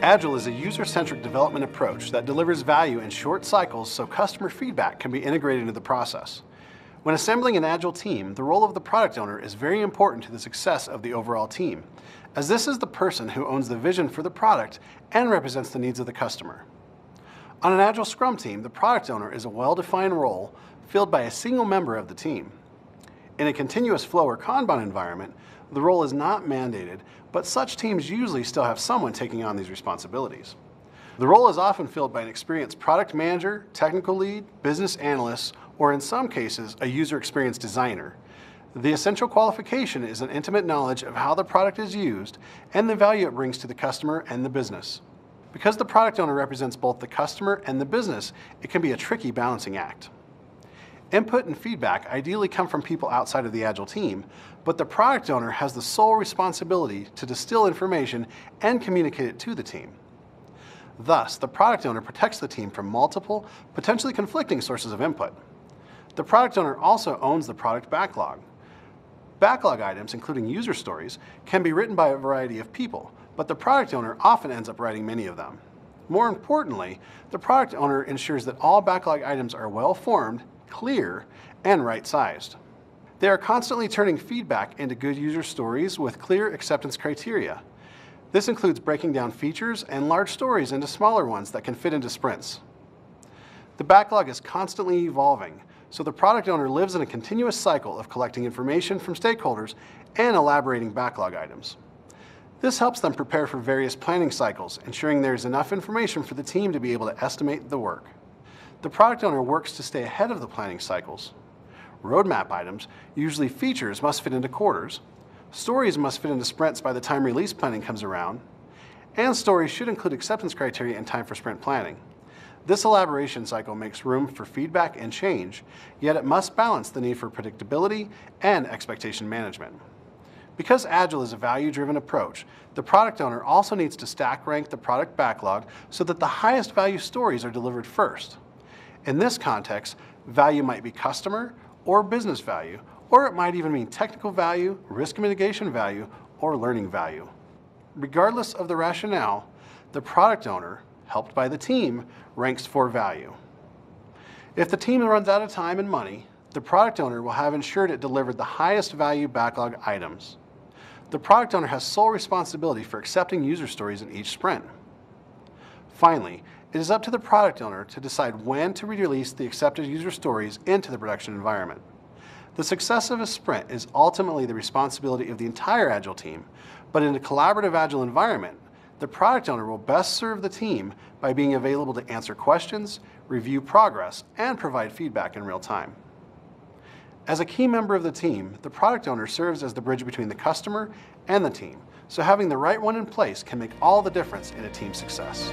Agile is a user-centric development approach that delivers value in short cycles so customer feedback can be integrated into the process. When assembling an Agile team, the role of the product owner is very important to the success of the overall team, as this is the person who owns the vision for the product and represents the needs of the customer. On an Agile Scrum team, the product owner is a well-defined role filled by a single member of the team. In a continuous flow or Kanban environment, the role is not mandated, but such teams usually still have someone taking on these responsibilities. The role is often filled by an experienced product manager, technical lead, business analyst, or in some cases, a user experience designer. The essential qualification is an intimate knowledge of how the product is used and the value it brings to the customer and the business. Because the product owner represents both the customer and the business, it can be a tricky balancing act. Input and feedback ideally come from people outside of the Agile team, but the product owner has the sole responsibility to distill information and communicate it to the team. Thus, the product owner protects the team from multiple, potentially conflicting sources of input. The product owner also owns the product backlog. Backlog items, including user stories, can be written by a variety of people, but the product owner often ends up writing many of them. More importantly, the product owner ensures that all backlog items are well-formed, clear, and right-sized. They are constantly turning feedback into good user stories with clear acceptance criteria. This includes breaking down features and large stories into smaller ones that can fit into sprints. The backlog is constantly evolving, so the product owner lives in a continuous cycle of collecting information from stakeholders and elaborating backlog items. This helps them prepare for various planning cycles, ensuring there is enough information for the team to be able to estimate the work. The product owner works to stay ahead of the planning cycles. Roadmap items, usually features, must fit into quarters. Stories must fit into sprints by the time release planning comes around. And stories should include acceptance criteria in time for sprint planning. This elaboration cycle makes room for feedback and change, yet it must balance the need for predictability and expectation management. Because Agile is a value-driven approach, the product owner also needs to stack rank the product backlog so that the highest value stories are delivered first. In this context, value might be customer or business value, or it might even mean technical value, risk mitigation value, or learning value. Regardless of the rationale, the product owner, helped by the team, ranks for value. If the team runs out of time and money, the product owner will have ensured it delivered the highest value backlog items. The product owner has sole responsibility for accepting user stories in each sprint. Finally, it is up to the product owner to decide when to release the accepted user stories into the production environment. The success of a sprint is ultimately the responsibility of the entire Agile team, but in a collaborative Agile environment, the product owner will best serve the team by being available to answer questions, review progress, and provide feedback in real time. As a key member of the team, the product owner serves as the bridge between the customer and the team, so having the right one in place can make all the difference in a team's success.